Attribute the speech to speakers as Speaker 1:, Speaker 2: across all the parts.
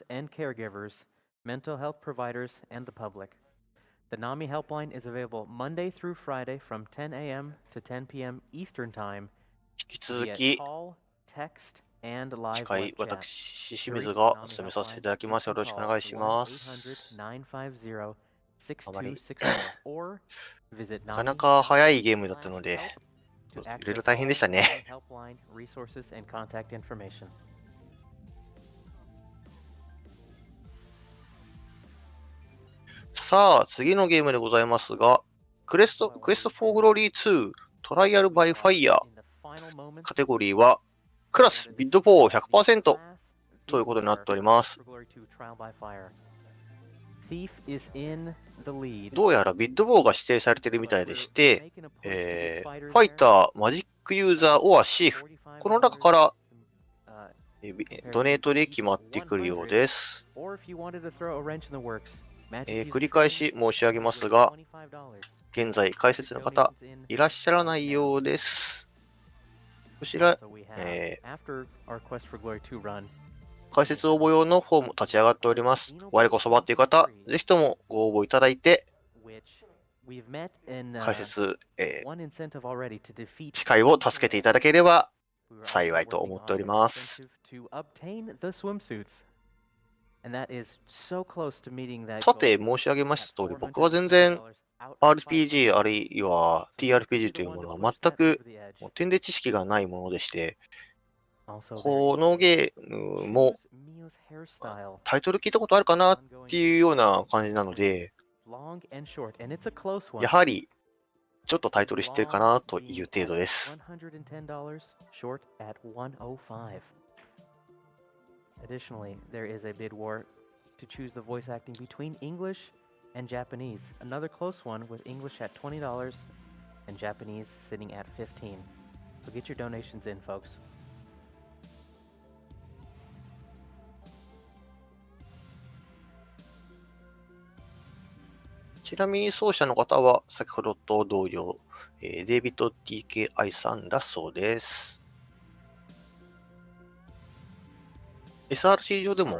Speaker 1: and caregivers, mental health providers, and the public. The NAMI helpline is available Monday through Friday from 10 a.m. to 10 p.m. Eastern Time
Speaker 2: 引き続
Speaker 1: via
Speaker 2: き、
Speaker 1: call, text, and
Speaker 2: 次
Speaker 1: live
Speaker 2: 回
Speaker 1: web chat.
Speaker 2: 私、清
Speaker 1: To
Speaker 2: 水
Speaker 1: reach the
Speaker 2: がお
Speaker 1: NAMI
Speaker 2: 務めさせてい
Speaker 1: helpline,
Speaker 2: ただき
Speaker 1: you
Speaker 2: ます。よ
Speaker 1: can
Speaker 2: ろしくお
Speaker 1: call
Speaker 2: 願いしま す。
Speaker 1: 1-800-950-6264
Speaker 2: あまり、
Speaker 1: or visit
Speaker 2: なかなか早いゲームだった
Speaker 1: nami.com/help
Speaker 2: ので、
Speaker 1: to
Speaker 2: いろいろ
Speaker 1: access
Speaker 2: 大変で
Speaker 1: all
Speaker 2: したね。
Speaker 1: NAMI helpline resources and contact information.
Speaker 2: さあ、次のゲームでございますが、クエストフォーグローリー2トライアルバイファイヤー。
Speaker 1: In the final moments
Speaker 2: カテゴリーはクラスビッドフォー 100% ということになっております。
Speaker 1: Thief is in the lead.
Speaker 2: どうやらビッドフォーが指定されているみたいでして、ファイター、マジックユーザー、オアシーフ、この中からドネートで決まってくるようです。繰り返し申し上げますが、現在解説の方いらっしゃらないようです。こちら、解説応募用のフォーム立ち上がっております。我こそばっていう方、ぜひともご応募いただいて、解説、司会を助けていただければ幸いと思っております。さて、申し上げました通り、僕は全然 RPG あるいは TRPG というものは全く点で知識がないものでして、このゲームもタイトル聞いたことあるかなっていうような感じなので、やはりちょっとタイトル知ってるかなという程度です。
Speaker 1: Additionally, there is a Bidwar to choose the voice acting between English and Japanese. Another close one with English at $20 and Japanese sitting at $15. So get your donations in, folks.
Speaker 2: ちなみに奏者の方は先ほどと同様、デイビッド TKI さんだそうです。SRC 上でも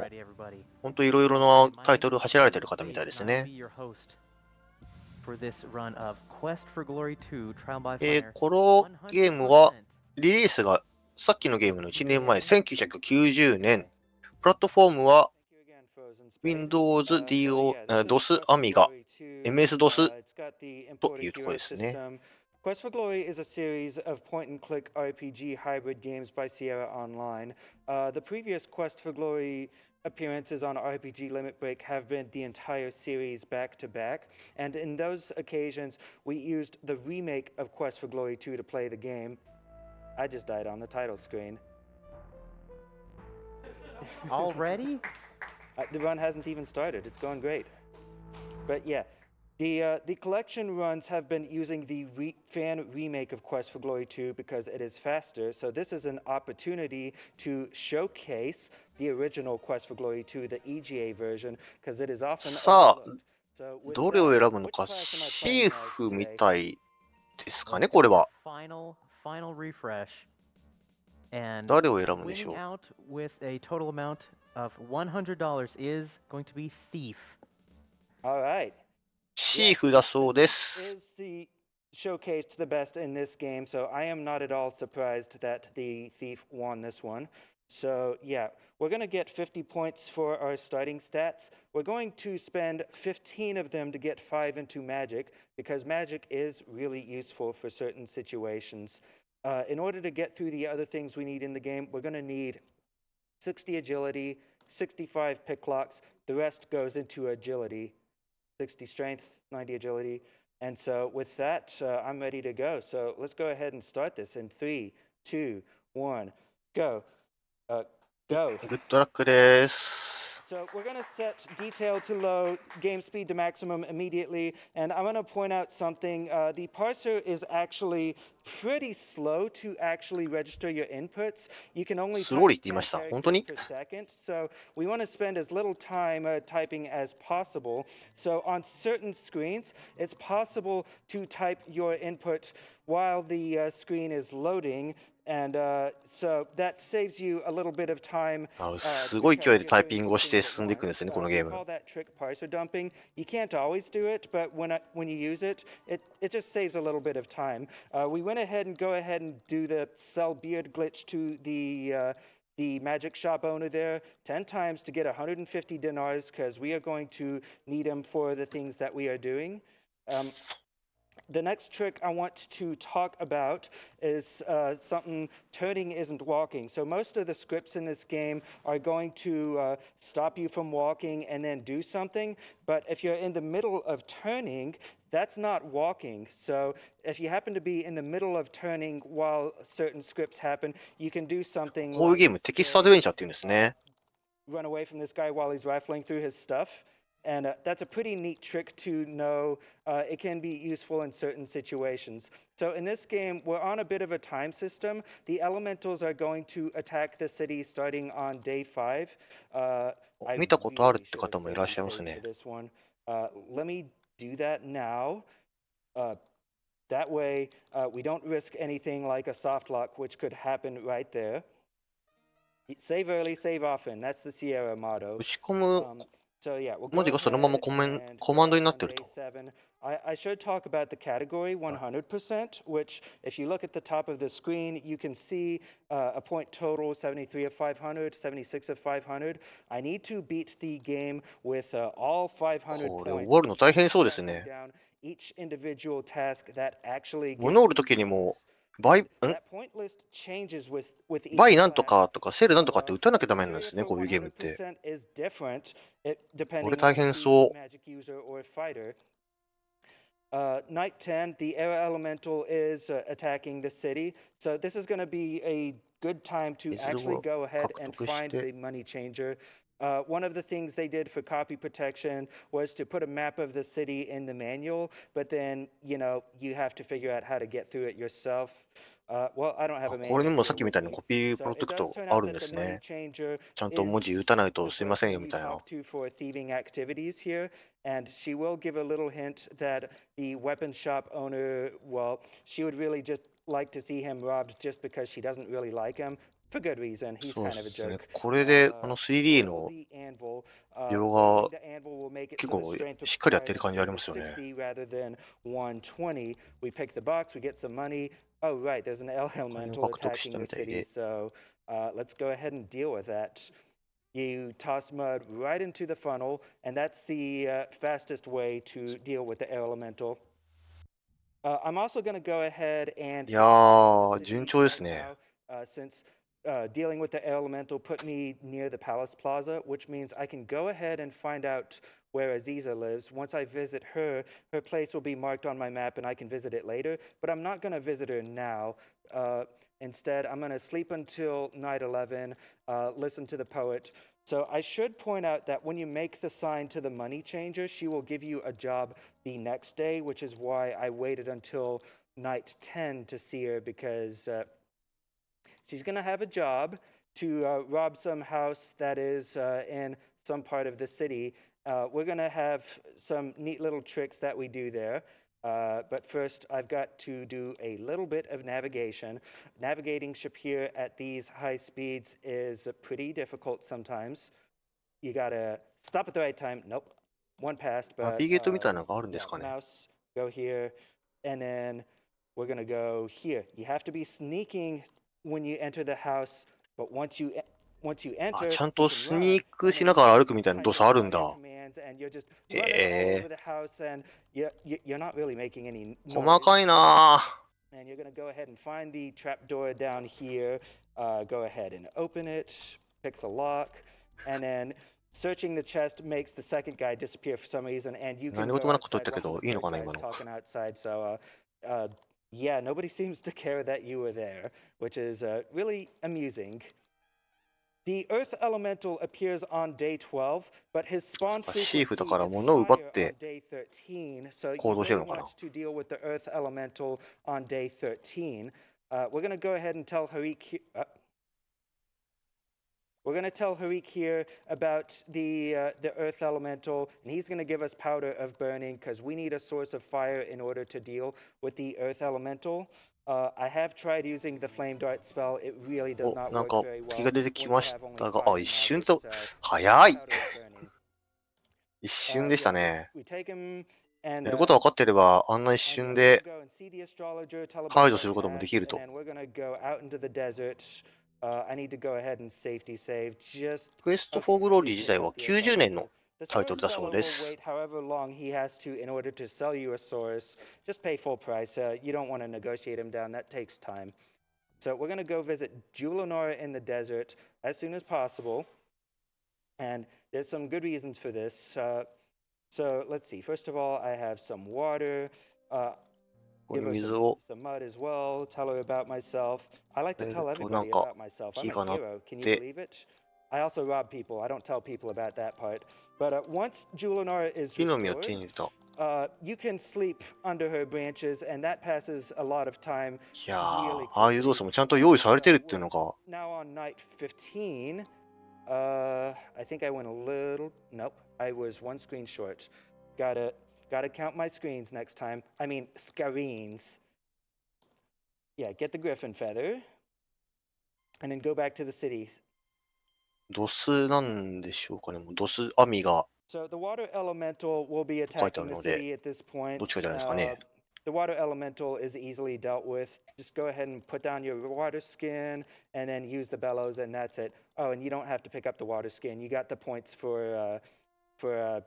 Speaker 2: 本当いろいろなタイトル走られてる方みたいですね。このゲームはリリースがさっきのゲームの1年前1990年、プラットフォームは Windows DOS Amiga MS-DOS というところですね。
Speaker 3: Quest for Glory is a series of point-and-click RPG hybrid games by Sierra Online. The previous Quest for Glory appearances on RPG Limit Break have been the entire series back-to-back, and in those occasions, we used the remake of Quest for Glory 2 to play the game. I just died on the title screen.
Speaker 1: Already?
Speaker 3: The run hasn't even started. It's going great. But yeah. The collection runs have been using the fan remake of Quest for Glory 2 because it is faster, so this is an opportunity to showcase the original Quest for Glory 2, the EGA version, because it is often
Speaker 2: さあ、
Speaker 3: overlooked.
Speaker 2: どれを選ぶのか、シーフみたいですかね、これは。
Speaker 1: Final refresh. And
Speaker 2: 誰を選ぶんでしょ
Speaker 1: winning
Speaker 2: う。
Speaker 1: out with a total amount of $100 is going to be Thief.
Speaker 3: All right.
Speaker 2: シーフだそうです。
Speaker 3: Is the showcased the best in this game, so I am not at all surprised that the Thief won this one. So yeah, we're going to get 50 points for our starting stats. We're going to spend 15 of them to get 5 into Magic, because Magic is really useful for certain situations. In order to get through the other things we need in the game, we're going to need 60 agility, 65 pick locks. The rest goes into agility. 60 strength, 90 agility. And so with that, I'm ready to go. So let's go ahead and start this in 3, 2, 1, go. Go.
Speaker 2: グッドラックです。
Speaker 3: So we're going to set detail to low, game speed to maximum immediately. And I'm going to point out something. The parser is actually pretty slow to actually register your inputs. You can only
Speaker 2: スローリー
Speaker 3: type
Speaker 2: って言いま
Speaker 3: 10
Speaker 2: した。本当
Speaker 3: characters
Speaker 2: に
Speaker 3: per second, so we want to spend as little time typing as possible. So on certain screens, it's possible to type your input while the screen is loading, and so that saves you a little bit of time.
Speaker 2: すごい勢い
Speaker 3: because
Speaker 2: で
Speaker 3: you're
Speaker 2: タイ
Speaker 3: doing
Speaker 2: ピン
Speaker 3: two
Speaker 2: グをして
Speaker 3: things at
Speaker 2: 進んでいくんですね、この
Speaker 3: once.
Speaker 2: ゲ
Speaker 3: We
Speaker 2: ーム。
Speaker 3: call that trick parser dumping. You can't always do it, but when you use it, it just saves a little bit of time. We went ahead and do the sell beard glitch to the magic shop owner there 10 times to get 150 dinars because we are going to need them for the things that we are doing. The next trick I want to talk about is something turning isn't walking. So most of the scripts in this game are going to stop you from walking and then do something. But if you're in the middle of turning, that's not walking. So if you happen to be in the middle of turning while certain scripts happen, you can do something
Speaker 2: こういうゲーム、テキストアドベンチャーって言うんですね。
Speaker 3: run away from this guy while he's rifling through his stuff. And that's a pretty neat trick to know. It can be useful in certain situations. So in this game, we're on a bit of a time system. The elementals are going to attack the city starting on day 5.
Speaker 2: 見たことある
Speaker 3: really
Speaker 2: って
Speaker 3: should have
Speaker 2: 方もい
Speaker 3: set
Speaker 2: らっ
Speaker 3: the
Speaker 2: しゃいます
Speaker 3: stage
Speaker 2: ね
Speaker 3: for。this one. Let me do that now. That way, we don't risk anything like a soft lock, which could happen right there. Save early, save often. That's the Sierra motto.
Speaker 2: 打ち込む
Speaker 3: So yeah, we'll
Speaker 2: 文
Speaker 3: go
Speaker 2: 字がそのまま
Speaker 3: ahead and
Speaker 2: コマンドになっ
Speaker 3: on
Speaker 2: てる
Speaker 3: day
Speaker 2: と。
Speaker 3: 7. I should talk about the category 100%, which if you look at the top of the screen, you can see a point total 73 of 500, 76 of 500. I need to beat the game with all 500
Speaker 2: これ
Speaker 3: points.
Speaker 2: 終わるの大変そうですね。
Speaker 3: Down each individual task that actually
Speaker 2: 物を売る
Speaker 3: gives
Speaker 2: とき
Speaker 3: you
Speaker 2: にも
Speaker 3: points.
Speaker 2: 倍、
Speaker 3: That point list changes with each
Speaker 2: 倍なんと
Speaker 3: class.
Speaker 2: かとか、セールなんとかって打たなきゃダメなんで
Speaker 3: Criteria
Speaker 2: すね、
Speaker 3: for
Speaker 2: こういうゲームって。
Speaker 3: 100% is different
Speaker 2: これ
Speaker 3: depending
Speaker 2: 大
Speaker 3: on
Speaker 2: 変
Speaker 3: the
Speaker 2: そう。
Speaker 3: magic user or fighter. Night 10, the air elemental is attacking the city. So this is going to be a good time to
Speaker 2: 水
Speaker 3: actually
Speaker 2: を
Speaker 3: go ahead
Speaker 2: 獲
Speaker 3: and
Speaker 2: 得し
Speaker 3: find
Speaker 2: て、
Speaker 3: the money changer. One of the things they did for copy protection was to put a map of the city in the manual, but then, you have to figure out how to get through it yourself. Well, I don't have a
Speaker 2: これに
Speaker 3: manual
Speaker 2: もさ
Speaker 3: here
Speaker 2: っきみ
Speaker 3: with
Speaker 2: たいに
Speaker 3: me.
Speaker 2: コピープ
Speaker 3: So
Speaker 2: ロテ
Speaker 3: it
Speaker 2: ク
Speaker 3: does
Speaker 2: ト
Speaker 3: turn
Speaker 2: あ
Speaker 3: out
Speaker 2: るん
Speaker 3: that
Speaker 2: で
Speaker 3: the
Speaker 2: す
Speaker 3: money
Speaker 2: ね。
Speaker 3: changer
Speaker 2: ちゃんと文字
Speaker 3: is
Speaker 2: 打たないと
Speaker 3: the
Speaker 2: すいません
Speaker 3: person
Speaker 2: よ
Speaker 3: you
Speaker 2: みたいな。
Speaker 3: talk to for thieving activities here, and she will give a little hint that the weapon shop owner, well, she would really just like to see him robbed just because she doesn't really like him. For good reason. He's
Speaker 2: そう
Speaker 3: kind
Speaker 2: で
Speaker 3: of a
Speaker 2: すね。
Speaker 3: jerk.
Speaker 2: これで、3D
Speaker 3: Orbital
Speaker 2: の
Speaker 3: the anvil.
Speaker 2: 描
Speaker 3: Orbiting
Speaker 2: 画
Speaker 3: the anvil will make it
Speaker 2: 結
Speaker 3: so the
Speaker 2: 構
Speaker 3: strength
Speaker 2: しっかりやってる
Speaker 3: required
Speaker 2: 感じあり
Speaker 3: is
Speaker 2: ますよね。
Speaker 3: 60 rather than 120. We pick the box, we get some money. Oh, right, there's an L
Speaker 2: お金を
Speaker 3: elemental
Speaker 2: 獲得した
Speaker 3: attacking
Speaker 2: み
Speaker 3: the
Speaker 2: たい
Speaker 3: city,
Speaker 2: で。
Speaker 3: so let's go ahead and deal with that. You toss mud right into the funnel, and that's the fastest way to deal with the air elemental. I'm also going to go ahead and
Speaker 2: いやー、順調ですね。
Speaker 3: since dealing with the air elemental put me near the palace plaza, which means I can go ahead and find out where Aziza lives. Once I visit her, her place will be marked on my map and I can visit it later, but I'm not going to visit her now. Instead, I'm going to sleep until night 11, listen to the poet. So I should point out that when you make the sign to the money changer, she will give you a job the next day, which is why I waited until night 10 to see her, because she's going to have a job to rob some house that is in some part of the city. We're going to have some neat little tricks that we do there. But first, I've got to do a little bit of navigation. Navigating Shapir at these high speeds is pretty difficult sometimes. You gotta stop at the right time. Nope, one passed,
Speaker 2: ナ
Speaker 3: but
Speaker 2: ビゲートみたいなのがあるんで
Speaker 3: yeah,
Speaker 2: すかね。
Speaker 3: mouse, go here, and then we're gonna go here. You have to be sneaking when you enter the house, but once you
Speaker 2: あ、
Speaker 3: enter,
Speaker 2: ちゃん
Speaker 3: you
Speaker 2: と
Speaker 3: can
Speaker 2: ス
Speaker 3: run.
Speaker 2: ニーク
Speaker 3: And
Speaker 2: し
Speaker 3: then
Speaker 2: な
Speaker 3: you
Speaker 2: がら
Speaker 3: can
Speaker 2: 歩くみたいな動
Speaker 3: type
Speaker 2: 作あ
Speaker 3: in
Speaker 2: る
Speaker 3: all
Speaker 2: ん
Speaker 3: your
Speaker 2: だ。
Speaker 3: commands, and you're just running all over
Speaker 2: へ
Speaker 3: the house, and you're not really making any
Speaker 2: ー、細
Speaker 3: noise.
Speaker 2: かいな
Speaker 3: And you're gonna go ahead and find the trap door down here. Go ahead and open it, pick the lock, and then searching the chest makes the second guy disappear for some reason, and you
Speaker 2: ー。
Speaker 3: can
Speaker 2: 何
Speaker 3: go
Speaker 2: 事もなく撮っ
Speaker 3: outside
Speaker 2: たけ
Speaker 3: while
Speaker 2: ど、
Speaker 3: the
Speaker 2: いいの
Speaker 3: third
Speaker 2: かな、今
Speaker 3: guy's
Speaker 2: の。
Speaker 3: talking outside. So, yeah, nobody seems to care that you were there, which is really amusing. The Earth Elemental appears on day 12, but his spawn
Speaker 2: そっかシーフ
Speaker 3: frequency
Speaker 2: だから
Speaker 3: is
Speaker 2: 物を奪っ
Speaker 3: higher
Speaker 2: て
Speaker 3: on day 13, so you
Speaker 2: 行動してる
Speaker 3: really
Speaker 2: のかな
Speaker 3: want to deal with the Earth Elemental on day 13. We're going to go ahead and tell Harik. We're going to tell Harik here about the Earth Elemental, and he's going to give us powder of burning because we need a source of fire in order to deal with the Earth Elemental. I have tried using the Flame Dart spell. It really does
Speaker 2: お、
Speaker 3: not
Speaker 2: なん
Speaker 3: work
Speaker 2: か
Speaker 3: very
Speaker 2: 敵
Speaker 3: well
Speaker 2: が出てき
Speaker 3: when
Speaker 2: ま
Speaker 3: you
Speaker 2: し
Speaker 3: have only
Speaker 2: たが、
Speaker 3: fire
Speaker 2: 一
Speaker 3: magic.
Speaker 2: 瞬と、
Speaker 3: So
Speaker 2: 早い
Speaker 3: powder of burning.
Speaker 2: 一瞬でした
Speaker 3: Yeah,
Speaker 2: ね。
Speaker 3: we take him and
Speaker 2: やること分かってれば、あんな一
Speaker 3: and
Speaker 2: 瞬
Speaker 3: we're
Speaker 2: で
Speaker 3: gonna go and see the astrologer, tell
Speaker 2: 排
Speaker 3: about
Speaker 2: 除
Speaker 3: our
Speaker 2: することもで
Speaker 3: task,
Speaker 2: きる
Speaker 3: and
Speaker 2: と。
Speaker 3: then we're gonna go out into the desert. I need to go ahead and safety save. Just
Speaker 2: クエスト
Speaker 3: okay.
Speaker 2: フォーグローリー
Speaker 3: We've
Speaker 2: 自
Speaker 3: picked
Speaker 2: 体は
Speaker 3: up the
Speaker 2: 90
Speaker 3: Earth
Speaker 2: 年の
Speaker 3: Elemental. The
Speaker 2: タイト
Speaker 3: source
Speaker 2: ルだそう
Speaker 3: seller
Speaker 2: で
Speaker 3: will
Speaker 2: す。
Speaker 3: wait however long he has to in order to sell you a source. Just pay full price. You don't want to negotiate him down. That takes time. So we're gonna go visit Julinora in the desert as soon as possible. And there's some good reasons for this. So let's see. First of all, I have some water.
Speaker 2: ここ
Speaker 3: Give
Speaker 2: に
Speaker 3: her
Speaker 2: 水を
Speaker 3: some mud as well. Tell her about myself. I like to
Speaker 2: 入れ
Speaker 3: tell
Speaker 2: ると、なん
Speaker 3: everybody
Speaker 2: か
Speaker 3: about myself.
Speaker 2: 木
Speaker 3: I'm a
Speaker 2: が鳴っ
Speaker 3: hero. Can you
Speaker 2: て、
Speaker 3: believe it? I also rob people. I don't tell people about that part. But once Julinora is
Speaker 2: 木の実を手
Speaker 3: restored,
Speaker 2: に入れた。
Speaker 3: you can sleep under her branches, and that passes a lot of time
Speaker 2: いやー、
Speaker 3: really
Speaker 2: ああいう動
Speaker 3: quickly.
Speaker 2: 作もちゃんと用意されてる
Speaker 3: So
Speaker 2: っていう
Speaker 3: we're
Speaker 2: のが、
Speaker 3: now on night 15. I think I went a little. Nope, I was one screen short. Gotta count my screens next time. I mean screens. Yeah, get the griffin feather, and then go back to the city.
Speaker 2: ドスなんでしょうかね。もうドス網が
Speaker 3: So the water elemental will be
Speaker 2: 書いてあ
Speaker 3: attacking
Speaker 2: る
Speaker 3: the
Speaker 2: ので、
Speaker 3: city at this point.
Speaker 2: どっちがいいんですかね。
Speaker 3: The water elemental is easily dealt with. Just go ahead and put down your water skin and then use the bellows, and that's it. Oh, and you don't have to pick up the water skin. You got the points for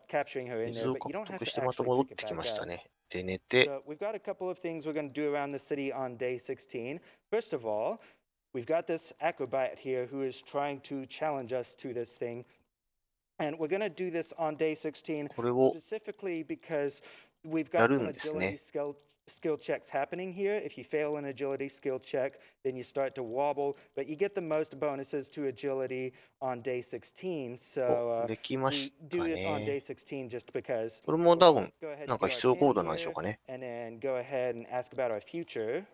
Speaker 3: capturing her in
Speaker 2: 水
Speaker 3: there,
Speaker 2: を
Speaker 3: but you
Speaker 2: 獲
Speaker 3: don't have
Speaker 2: 得し
Speaker 3: to
Speaker 2: てまた
Speaker 3: actually
Speaker 2: 戻っ
Speaker 3: pick it
Speaker 2: てき
Speaker 3: back
Speaker 2: ました
Speaker 3: up.
Speaker 2: ね。で、寝て、
Speaker 3: So we've got a couple of things we're going to do around the city on day 16. First of all, we've got this acrobat here who is trying to challenge us to this thing. And we're going to do this on day 16
Speaker 2: これを
Speaker 3: specifically because we've
Speaker 2: や
Speaker 3: got
Speaker 2: る
Speaker 3: some
Speaker 2: んです
Speaker 3: agility
Speaker 2: ね。
Speaker 3: skill checks happening here. If you fail an agility skill check, then you start to wobble, but you get the most bonuses to agility on day 16.
Speaker 2: お、
Speaker 3: So
Speaker 2: できま
Speaker 3: we
Speaker 2: し
Speaker 3: do
Speaker 2: た
Speaker 3: it on day
Speaker 2: ね。
Speaker 3: 16 just because.
Speaker 2: これも
Speaker 3: We're
Speaker 2: 多
Speaker 3: gonna
Speaker 2: 分、
Speaker 3: go ahead
Speaker 2: なん
Speaker 3: and
Speaker 2: か
Speaker 3: get our
Speaker 2: 必要コー
Speaker 3: king
Speaker 2: ドなんでしょう
Speaker 3: here,
Speaker 2: かね。
Speaker 3: and then go ahead and ask about our future.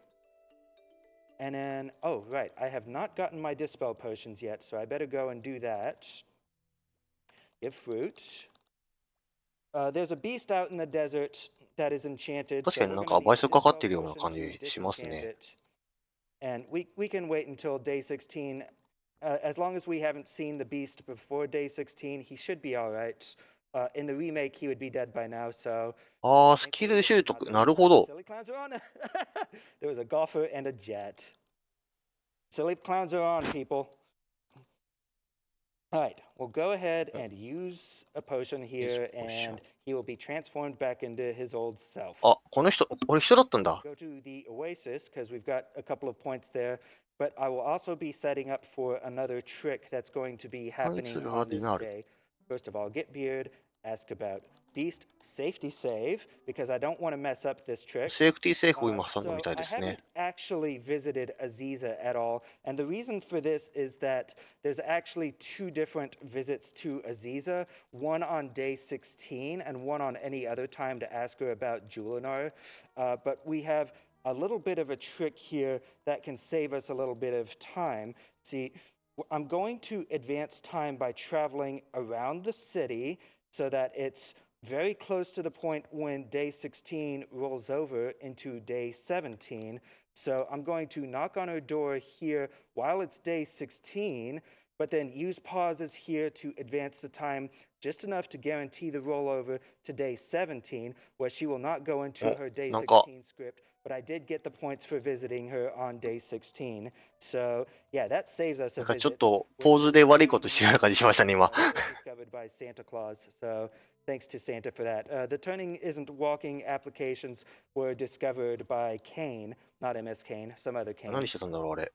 Speaker 3: And then, oh, right, I have not gotten my dispel potions yet, so I better go and do that. Give fruit. There's a beast out in the desert that is enchanted,
Speaker 2: 確
Speaker 3: so
Speaker 2: かに
Speaker 3: we're
Speaker 2: なん
Speaker 3: going
Speaker 2: か
Speaker 3: to
Speaker 2: 倍
Speaker 3: use
Speaker 2: 速かかっ
Speaker 3: dispel
Speaker 2: てるような
Speaker 3: potion
Speaker 2: 感
Speaker 3: to
Speaker 2: じします
Speaker 3: disenchant
Speaker 2: ね。
Speaker 3: it. And we can wait until day 16. As long as we haven't seen the beast before day 16, he should be all right. In the remake, he would be dead by now, so
Speaker 2: ああ、スキ
Speaker 3: thankfully
Speaker 2: ル
Speaker 3: this
Speaker 2: 習
Speaker 3: is not
Speaker 2: 得。
Speaker 3: the
Speaker 2: なる
Speaker 3: remake.
Speaker 2: ほど。
Speaker 3: Silly clowns are on. There was a golfer and a jet. Silly clowns are on, people. All right, we'll go ahead and use a potion here,
Speaker 2: potion.
Speaker 3: and he will be transformed back into his old self.
Speaker 2: あ、この人、俺人だったんだ。
Speaker 3: Go to the oasis because we've got a couple of points there, but I will also be setting up for another trick that's going to be happening on this day. First of all, get beard, ask about beast, safety save because I don't want to mess up this trick.
Speaker 2: セーフティーセーフを今挟んだ
Speaker 3: So
Speaker 2: みたい
Speaker 3: I
Speaker 2: ですね。
Speaker 3: haven't actually visited Aziza at all, and the reason for this is that there's actually two different visits to Aziza, one on day 16 and one on any other time to ask her about Julinar. But we have a little bit of a trick here that can save us a little bit of time. See, I'm going to advance time by traveling around the city so that it's very close to the point when day 16 rolls over into day 17. So I'm going to knock on her door here while it's day 16, but then use pauses here to advance the time just enough to guarantee the rollover to day 17, where she will not go into her day 16 script, but I did get the points for visiting her on day 16. So yeah, that saves us a
Speaker 2: なんかちょっ
Speaker 3: visit.
Speaker 2: とポーズで悪いことしてるような感じしましたね、今。
Speaker 3: Discovered by Santa Claus. So thanks to Santa for that. The turning isn't walking applications were discovered by Kane, not MS Kane, some other Kane.
Speaker 2: 何してたんだろう、あれ。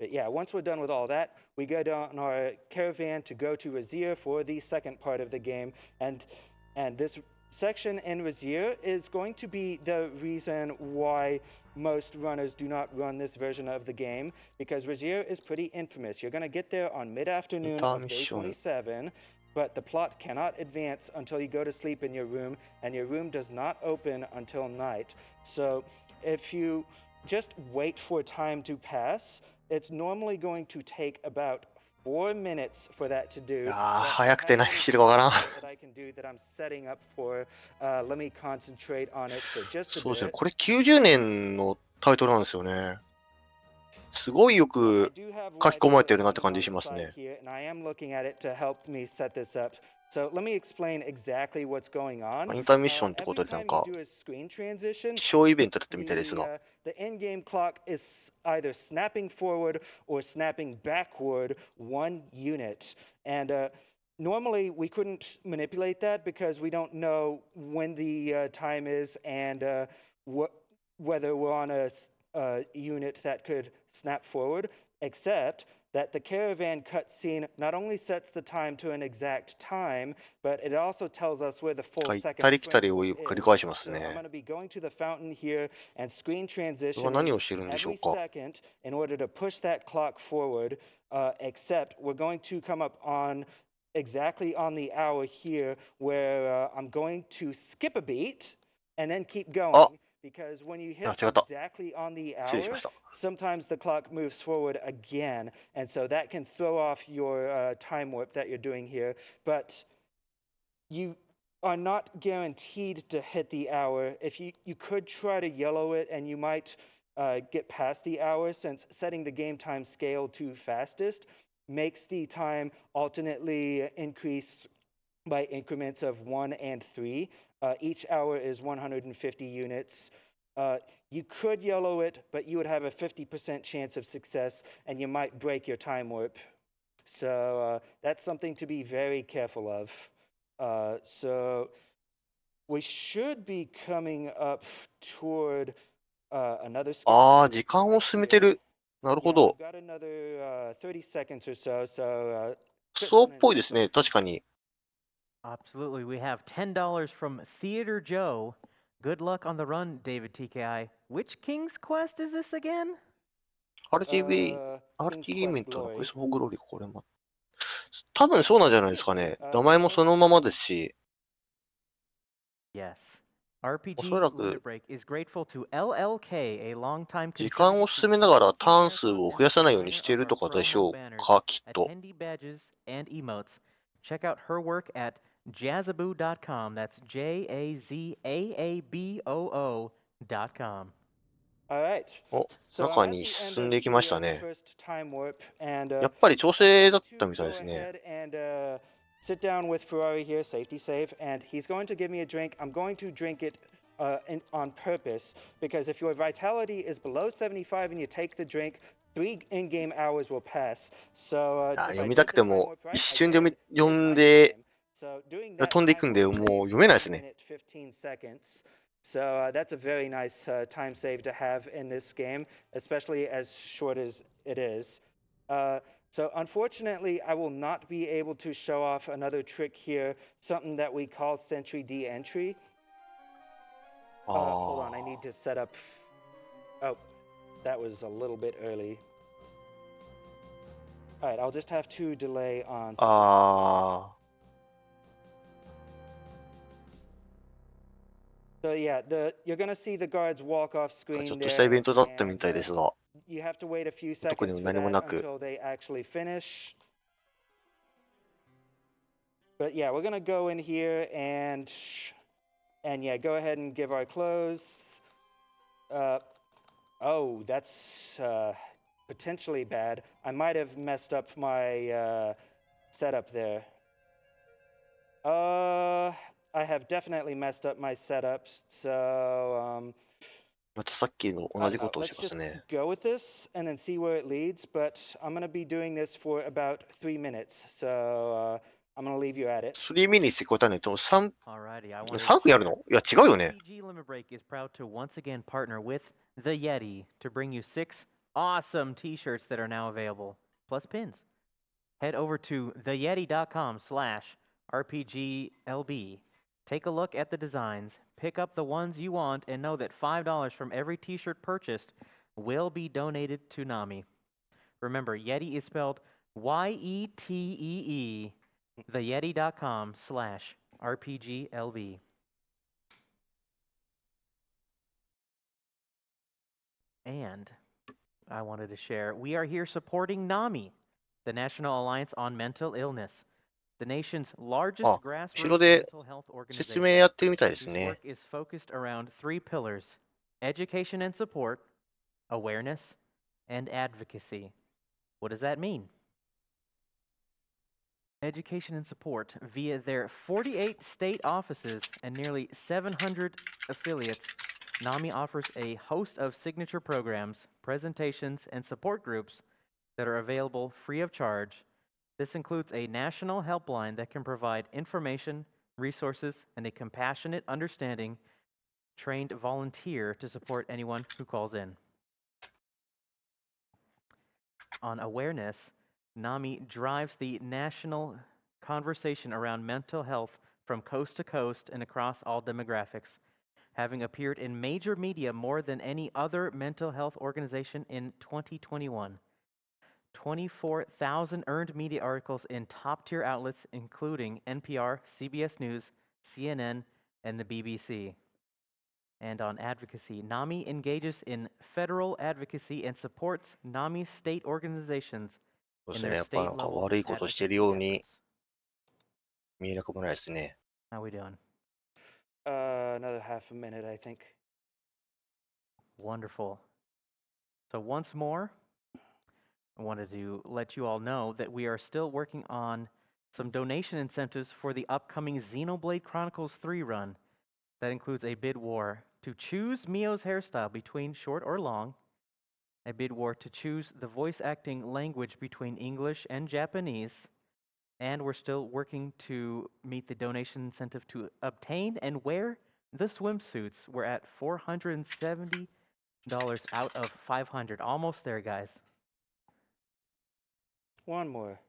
Speaker 3: But yeah, once we're done with all that, we go down our caravan to go to Razir for the second part of the game. And this section in Razir is going to be the reason why most runners do not run this version of the game because Razier is pretty infamous. You're going to get there on mid-afternoon of day 27, but the plot cannot advance until you go to sleep in your room, and your room does not open until night. So if you just wait for time to pass, it's normally going to take about 4 minutes for that to do.
Speaker 2: 早くて何してるかわからん。
Speaker 3: that I can do that I'm setting up for. Let me concentrate on it for just a
Speaker 2: そうですね。
Speaker 3: bit.
Speaker 2: これ90年のタイトルなんですよね。すごいよ
Speaker 3: I
Speaker 2: く
Speaker 3: do have
Speaker 2: 書き込まれてるな
Speaker 3: lights
Speaker 2: って感
Speaker 3: on
Speaker 2: じ
Speaker 3: the
Speaker 2: します
Speaker 3: side
Speaker 2: ね。
Speaker 3: here, and I am looking at it to help me set this up. So let me explain exactly what's going on.
Speaker 2: インターミッションってこ
Speaker 3: Every
Speaker 2: とでなん
Speaker 3: time
Speaker 2: か
Speaker 3: you do a screen transition,
Speaker 2: 小イベントだったみたいですが。
Speaker 3: the end-game clock is either snapping forward or snapping backward 1 unit. And normally we couldn't manipulate that because we don't know when the time is and whether we're on a unit that could snap forward, except that the caravan cutscene not only sets the time to an exact time, but it also tells us where the full
Speaker 2: 行っ
Speaker 3: second
Speaker 2: たり来た
Speaker 3: frame
Speaker 2: りを
Speaker 3: is.
Speaker 2: 繰り返します
Speaker 3: So I'm
Speaker 2: ね。
Speaker 3: going to be going to the fountain here and screen
Speaker 2: これは
Speaker 3: transitioning
Speaker 2: 何をしてるんでしょ
Speaker 3: every
Speaker 2: うか。
Speaker 3: second in order to push that clock forward, except we're going to come up on exactly on the hour here where I'm going to skip a beat and then keep going. Because when you hit
Speaker 2: あ、違った。
Speaker 3: exactly on the
Speaker 2: 失礼しま
Speaker 3: hour,
Speaker 2: した。
Speaker 3: sometimes the clock moves forward again. And so that can throw off your time warp that you're doing here. But you are not guaranteed to hit the hour. If you could try to yellow it and you might get past the hour, since setting the game time scale to fastest makes the time alternately increase by increments of 1 and 3. Each hour is 150 units. You could yellow it, but you would have a 50% chance of success, and you might break your time warp. So that's something to be very careful of. So we should be coming up toward another skip.
Speaker 2: ああ、時間を進めてる。なるほ
Speaker 3: Yeah,
Speaker 2: ど。
Speaker 3: we've got another 30 seconds or so. So
Speaker 2: そうっぽいですね。確かに。
Speaker 1: Absolutely. We have $10 from Theater Joe. Good luck on the run, David TKI. Which King's Quest is this again?
Speaker 2: RTV、
Speaker 3: King's
Speaker 2: RT イベン
Speaker 3: Quest
Speaker 2: トのクエ
Speaker 3: Glory.
Speaker 2: ストフォーグローリー、これも。多分そうなんじゃないですかね。名前もそのままですし。
Speaker 1: Yes. RPG
Speaker 2: おそらく
Speaker 1: Limit Break is grateful to LLK, a long-time
Speaker 2: 時間を
Speaker 1: contributor
Speaker 2: 進めながらターン数を増やさないようにしているとかでしょうか、きっと。
Speaker 1: attendee badges and emotes. Check out her work at jazzaboo.com. That's jazaaboo.com.
Speaker 3: All right.
Speaker 2: お、
Speaker 3: So
Speaker 2: 中
Speaker 3: I'm at
Speaker 2: に
Speaker 3: the end
Speaker 2: 進ん
Speaker 3: of
Speaker 2: でいきました
Speaker 3: the
Speaker 2: ね。
Speaker 3: first time warp, and
Speaker 2: やっぱり調整だっ
Speaker 3: to
Speaker 2: たみたい
Speaker 3: go
Speaker 2: ですね。
Speaker 3: ahead and sit down with Ferrari here, safety save, and he's going to give me a drink. I'm going to drink it on purpose because if your vitality is below 75 and you take the drink, 3 in-game hours will pass. So
Speaker 2: あ、
Speaker 3: if
Speaker 2: 読
Speaker 3: I
Speaker 2: み
Speaker 3: did
Speaker 2: たく
Speaker 3: the
Speaker 2: て
Speaker 3: time
Speaker 2: も
Speaker 3: warp right,
Speaker 2: 一
Speaker 3: I
Speaker 2: 瞬で
Speaker 3: could.
Speaker 2: 読
Speaker 3: It's
Speaker 2: ん
Speaker 3: nice
Speaker 2: で
Speaker 3: time. So doing that
Speaker 2: 飛んでいくんで、
Speaker 3: time will
Speaker 2: もう
Speaker 3: take
Speaker 2: 読めないです
Speaker 3: 1
Speaker 2: ね。
Speaker 3: minute 15 seconds. So that's a very nice time save to have in this game, especially as short as it is. So unfortunately, I will not be able to show off another trick here, something that we call Sentry D-entry. Hold on, I need to set up... Oh, that was a little bit early. All right, I'll just have to delay on...
Speaker 2: あ
Speaker 3: So yeah, you're going to see the guards walk off
Speaker 2: あ、ち
Speaker 3: screen
Speaker 2: ょっとしたイ
Speaker 3: there,
Speaker 2: ベントだったみ
Speaker 3: and
Speaker 2: たいですが。
Speaker 3: you have to wait a few
Speaker 2: 特に
Speaker 3: seconds for
Speaker 2: 何も
Speaker 3: that
Speaker 2: なく。
Speaker 3: until they actually finish. But yeah, we're gonna go in here and yeah, go ahead and give our close. Oh, that's potentially bad. I might have messed up my setup there. I have definitely messed up my setup. So
Speaker 2: またさっきの
Speaker 3: I
Speaker 2: 同
Speaker 3: don't
Speaker 2: じこ
Speaker 3: know.
Speaker 2: とを
Speaker 3: Let's
Speaker 2: します
Speaker 3: just
Speaker 2: ね。
Speaker 3: go with this and then see where it leads. But I'm gonna be doing this for about 3 minutes. So I'm gonna leave you at it.
Speaker 2: 3ミニって聞こえたね。でも 3
Speaker 1: Alrighty, I wanted to
Speaker 2: 分やる
Speaker 1: share.
Speaker 2: の？いや、違うよね。
Speaker 1: RPG Limit Break is proud to once again partner with The Yeti to bring you 6 awesome t-shirts that are now available, plus pins. Head over to theyeti.com/RPGLB Take a look at the designs, pick up the ones you want, and know that $5 from every t-shirt purchased will be donated to NAMI. Remember, Yeti is spelled Y-E-T-E-E, theyeti.com/RPGLB. And I wanted to share, we are here supporting NAMI, the National Alliance on Mental Illness, the nation's largest
Speaker 2: 後
Speaker 1: grassroots
Speaker 2: ろで
Speaker 1: mental health
Speaker 2: 説明
Speaker 1: organization
Speaker 2: やってるみたいです
Speaker 1: whose
Speaker 2: ね。
Speaker 1: work is focused around 3 pillars: education and support, awareness, and advocacy. What does that mean? Education and support. Via their 48 state offices and nearly 700 affiliates, NAMI offers a host of signature programs, presentations, and support groups that are available free of charge. This includes a national helpline that can provide information, resources, and a compassionate, understanding, trained volunteer to support anyone who calls in. On awareness, NAMI drives the national conversation around mental health from coast to coast and across all demographics, having appeared in major media more than any other mental health organization in 2021. 24,000 earned media articles in top-tier outlets including NPR, CBS News, CNN, and the BBC. And on advocacy, NAMI engages in federal advocacy and supports NAMI state organizations
Speaker 2: そうで
Speaker 1: in
Speaker 2: すね。
Speaker 1: their
Speaker 2: やっぱ
Speaker 1: state
Speaker 2: なんか
Speaker 1: level
Speaker 2: 悪いことしてる
Speaker 1: advocacy
Speaker 2: ように
Speaker 1: efforts.
Speaker 2: 見えなくもないですね。
Speaker 1: How we doing?
Speaker 3: Another half a minute, I think.
Speaker 1: Wonderful. So once more, I wanted to let you all know that we are still working on some donation incentives for the upcoming Xenoblade Chronicles 3 run. That includes a bid war to choose Mio's hairstyle between short or long, a bid war to choose the voice acting language between English and Japanese, and we're still working to meet the donation incentive to obtain and wear the swimsuits. We're at $470 out of 500. Almost there, guys.
Speaker 3: One more.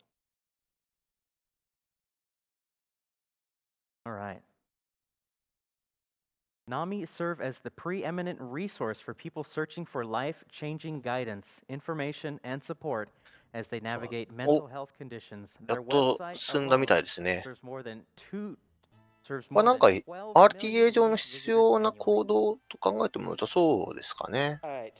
Speaker 1: All right. NAMI serve as the preeminent resource for people searching for life-changing guidance, information, and support as they navigate mental health conditions.
Speaker 2: や
Speaker 1: Their
Speaker 2: っと
Speaker 1: website
Speaker 2: 進んだみた
Speaker 1: alone
Speaker 2: いですね。
Speaker 1: serves more than
Speaker 2: まあなんか
Speaker 1: 12
Speaker 2: RTA 上
Speaker 1: million
Speaker 2: の
Speaker 1: unique
Speaker 2: 必
Speaker 1: visitors
Speaker 2: 要な
Speaker 1: annually.
Speaker 2: 行動と考えても良さそうですかね。
Speaker 3: All right.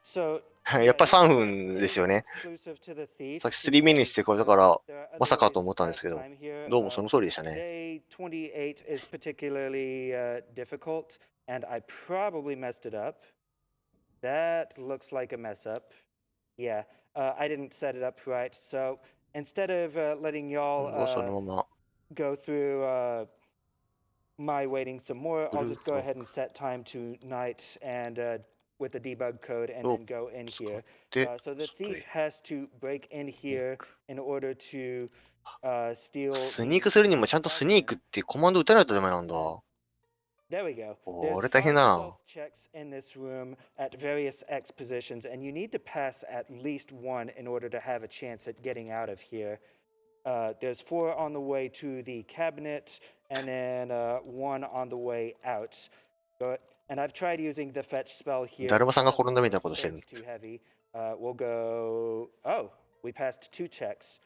Speaker 3: So
Speaker 2: やっぱり
Speaker 3: this
Speaker 2: 3
Speaker 3: one
Speaker 2: 分です
Speaker 3: is
Speaker 2: よね。
Speaker 3: exclusive to the thief
Speaker 2: さっき3ミニっ
Speaker 3: because
Speaker 2: てこれだから、
Speaker 3: there are
Speaker 2: ま
Speaker 3: other
Speaker 2: さか
Speaker 3: ways
Speaker 2: と
Speaker 3: to
Speaker 2: 思ったんですけ
Speaker 3: pass
Speaker 2: ど、
Speaker 3: time here.
Speaker 2: どうもその通りでしたね。
Speaker 3: Day 28 is particularly difficult, and I probably messed it up. That looks like a mess up. Yeah, I didn't set it up right. So instead of letting
Speaker 2: 今後はそ
Speaker 3: y'all
Speaker 2: のまま
Speaker 3: go through my waiting some more, I'll just go
Speaker 2: Blue
Speaker 3: ahead and set time to night and with the debug code and then go in
Speaker 2: 使
Speaker 3: here.
Speaker 2: って、
Speaker 3: So the
Speaker 2: ちょっと
Speaker 3: thief has to break in here in order to steal
Speaker 2: スニー
Speaker 3: the
Speaker 2: クするにもちゃんとスニーク
Speaker 3: falcon.
Speaker 2: っていうコマンド打たないとダメなんだ。
Speaker 3: There we go.
Speaker 2: こ
Speaker 3: There's
Speaker 2: れ大変
Speaker 3: 5
Speaker 2: だな。
Speaker 3: stealth checks in this room at various X positions, and you need to pass at least one in order to have a chance at getting out of here. There's 4 on the way to the cabinet, and then 1 on the way out. And I've tried using the fetch spell here.
Speaker 2: だるまさんが
Speaker 3: It doesn't
Speaker 2: 転んだみたいな
Speaker 3: work.
Speaker 2: ことしてる。
Speaker 3: It's too heavy. We'll go. Oh, we passed 2 checks.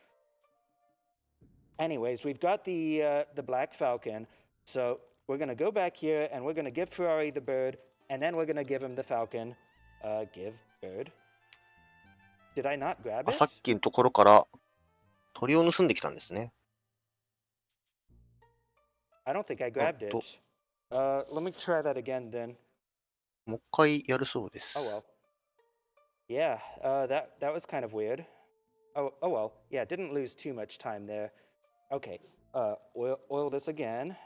Speaker 3: Anyways, we've got the Black Falcon. So we're gonna go back here, and we're gonna give Ferrari the bird, and then we're gonna give him the Falcon. Give bird. Did I not grab
Speaker 2: あ、さ
Speaker 3: it?
Speaker 2: っきのところから鳥を盗んできたんですね。
Speaker 3: I don't think I grabbed it. Let me try that again then.
Speaker 2: もう一回やるそうです。
Speaker 3: Oh well. Yeah, that was kind of weird. Oh well. Yeah, didn't lose too much time there. Okay. Oil this again.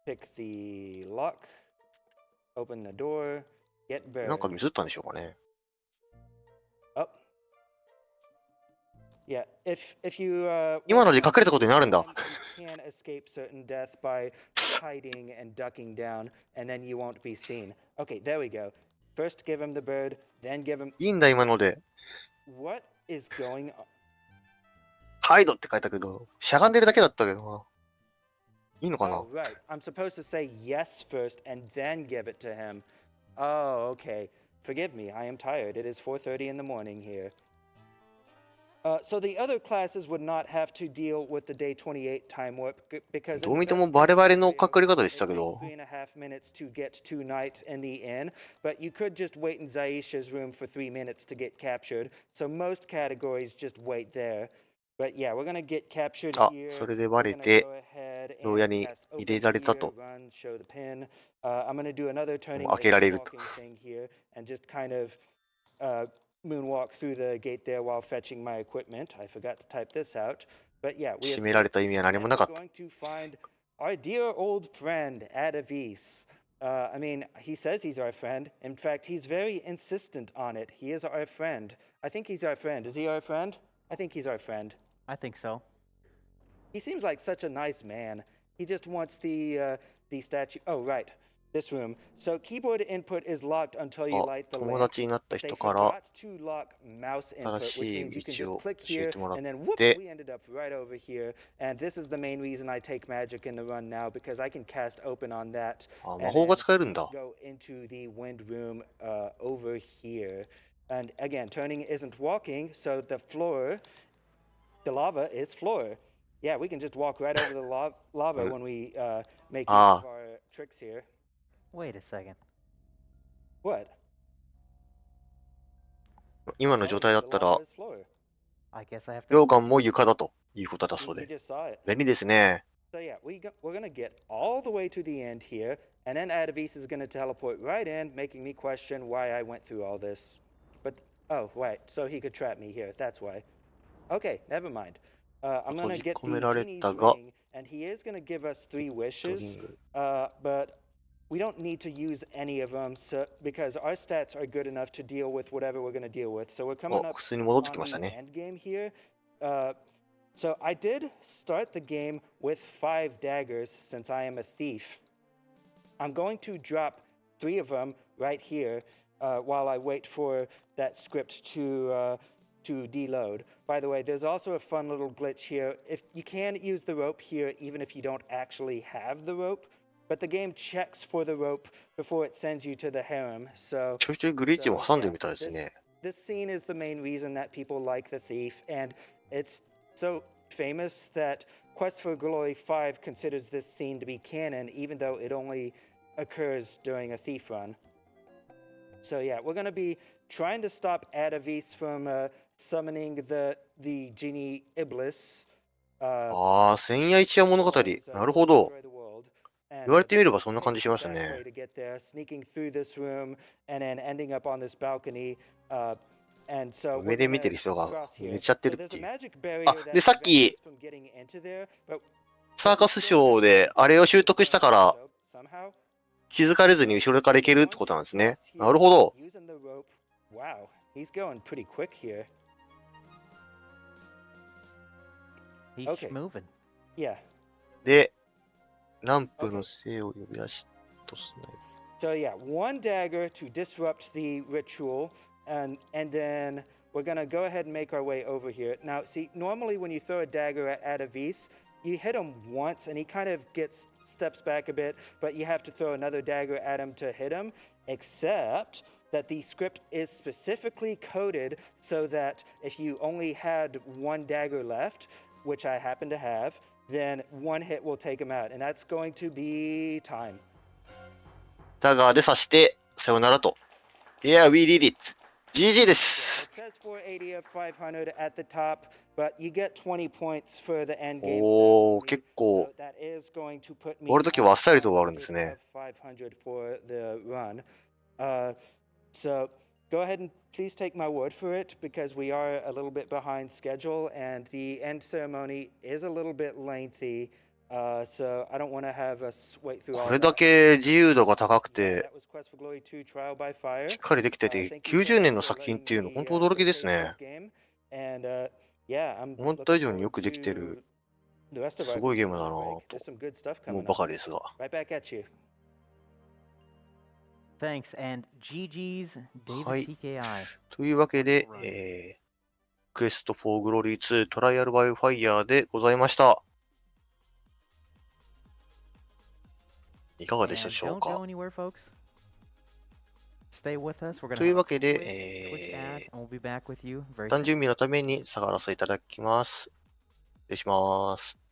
Speaker 3: Pick the lock. Open the door. Get
Speaker 2: なんか
Speaker 3: bird.
Speaker 2: ミスったんでしょうかね。
Speaker 3: Oh. Yeah, if you
Speaker 2: 今ので隠れたことになるんだ。
Speaker 3: you can escape certain death by hiding and ducking down, and then you won't be seen. Okay, there we go. First give him the bird, then give him.
Speaker 2: いいんだ今ので。
Speaker 3: What is going on?
Speaker 2: ハイドって書いたけど、しゃがんでるだけだったけどな。いいのかな
Speaker 3: Oh, right. I'm supposed to say yes first and then give it to him. Oh, okay. Forgive me. I am tired. It is 4:30 in the morning here. So the other classes would not have to deal with the day 28 time warp because
Speaker 2: どう見てもバレバレの隠れ方でしたけど。
Speaker 3: 3.5 minutes to get to night in the inn, but you could just wait in Zaisha's room for 3 minutes to get captured. So most categories just wait there. But yeah, we're gonna get captured
Speaker 2: あ、
Speaker 3: here.
Speaker 2: それでバレて、牢屋に入れられたと。
Speaker 3: Run, show the pin. I'm gonna do another turning
Speaker 2: 開けられると。
Speaker 3: walking thing here and just kind of moonwalk through the gate there while fetching my equipment. I forgot to type this out. But yeah, we
Speaker 2: 締められた意味は何もなかった。
Speaker 3: going to find our dear old friend, Adavis. I mean, he says he's our friend. In fact, he's very insistent on it. He is our friend. I think he's our friend. Is he our friend? I think he's our friend.
Speaker 1: I think so.
Speaker 3: He seems like such a nice man. He just wants the statue. Oh, right. This room. So keyboard input is locked until you
Speaker 2: あ、
Speaker 3: light the
Speaker 2: 友
Speaker 3: lamp.
Speaker 2: 達になった
Speaker 3: They
Speaker 2: 人から
Speaker 3: forgot to lock mouse input,
Speaker 2: 正
Speaker 3: which
Speaker 2: しい
Speaker 3: means you can
Speaker 2: 道
Speaker 3: just
Speaker 2: を
Speaker 3: click
Speaker 2: 教え
Speaker 3: here
Speaker 2: てもらっ
Speaker 3: and then whoop,
Speaker 2: て、
Speaker 3: we ended up right over here. And this is the main reason I take magic in the run now because I can cast open on that
Speaker 2: あ、
Speaker 3: and
Speaker 2: 魔法が
Speaker 3: then
Speaker 2: 使えるんだ。
Speaker 3: go into the wind room over here. And again, turning isn't walking, so the floor, the lava is floor. Yeah, we can just walk right over the lava when we make use of our tricks here.
Speaker 1: Wait a second.
Speaker 3: What?
Speaker 2: 今の状態だったら、
Speaker 3: is floor.
Speaker 1: I guess I have to.
Speaker 2: 羊羹も床だということだそう
Speaker 3: You
Speaker 2: で。
Speaker 3: just saw it.
Speaker 2: 便利ですね。
Speaker 3: So yeah, we're gonna get all the way to the end here, and then Adavis is gonna teleport right in, making me question why I went through all this. But oh, right, so he could trap me here. That's why. Okay, never mind. I'm gonna get the
Speaker 2: 閉じ込められ
Speaker 3: genie's
Speaker 2: たが、
Speaker 3: ring, and he is gonna give us 3
Speaker 2: リ
Speaker 3: wishes.
Speaker 2: ング。
Speaker 3: But we don't need to use any of them because our stats are good enough to deal with whatever we're gonna deal with. So we're coming
Speaker 2: あ、
Speaker 3: up
Speaker 2: 普通に戻ってき
Speaker 3: on
Speaker 2: ました
Speaker 3: the
Speaker 2: ね。
Speaker 3: end game here. So I did start the game with 5 daggers since I am a thief. I'm going to drop 3 of them right here while I wait for that script to deload. By the way, there's also a fun little glitch here. If you can use the rope here, even if you don't actually have the rope, but the game checks for the rope before it sends you to the harem. So
Speaker 2: ちょいちょいグリッチも挟んでるみたいですね。
Speaker 3: this scene is the main reason that people like the thief, and it's so famous that Quest for Glory 5 considers this scene to be canon, even though it only occurs during a thief run. So yeah, we're gonna be trying to stop Adavis from summoning the genie Iblis.
Speaker 2: ああ、千夜一夜物語。なるほど。言われてみればそんな感じしましたね。
Speaker 3: Sneaking through this room and then ending up on this balcony. And so
Speaker 2: 上で見てる人が寝ちゃってるっていう。あ、
Speaker 3: あ、
Speaker 2: で、さっき、サーカスショーであれを習得したから、気づかれずに後ろから行けるってことなんですね。なるほど。
Speaker 3: Wow, he's going pretty quick here.
Speaker 1: He's
Speaker 3: Okay.
Speaker 1: moving.
Speaker 3: Yeah.
Speaker 2: で、ランプの精を呼び出しとすない。
Speaker 3: So yeah, 1 dagger to disrupt the ritual, and then we're gonna go ahead and make our way over here. Now, see, normally when you throw a dagger at Adavis, you hit him once and he kind of steps back a bit, but you have to throw another dagger at him to hit him, except that the script is specifically coded so that if you only had 1 dagger left, which I happen to have, then 1 hit will take him out, and that's going to be time.
Speaker 2: ダガーで刺して、さよならと。Yeah, we did it. GG です。
Speaker 3: It says 480 of 500 at the top, but you get 20 points for the end game.
Speaker 2: おー、結構、
Speaker 3: So that is going to put me
Speaker 2: 終わるときはあっさりと終わるんですね。
Speaker 3: 500 for the run. So go ahead and please take my word for it because we are a little bit behind schedule and the end ceremony is a little bit lengthy. So I don't want to have us wait through all
Speaker 2: これだ
Speaker 3: that.
Speaker 2: け自由度が高くて、
Speaker 3: That was Quest for Glory 2 Trial by Fire.
Speaker 2: しっかりできてて、90年の作品っていうの、本当驚きですね。思った以上によくできてる、すごいゲームだなぁと思うばかりですが。
Speaker 3: Right back at you.
Speaker 1: Thanks, and GG's
Speaker 2: はい
Speaker 1: davidtki.
Speaker 2: というわけで、クエストフォーグロリー2トライアルバイファイヤーでございました。いかがでした
Speaker 1: And
Speaker 2: でしょう
Speaker 1: don't
Speaker 2: か
Speaker 1: go anywhere, folks. Stay with us. We're going
Speaker 2: と
Speaker 1: to
Speaker 2: い
Speaker 1: have
Speaker 2: うわ
Speaker 1: a
Speaker 2: け
Speaker 1: quick
Speaker 2: で、
Speaker 1: Twitch ad, and we'll be back with you very
Speaker 2: 単
Speaker 1: soon.
Speaker 2: 純味のために下がらせていただきます。失礼します。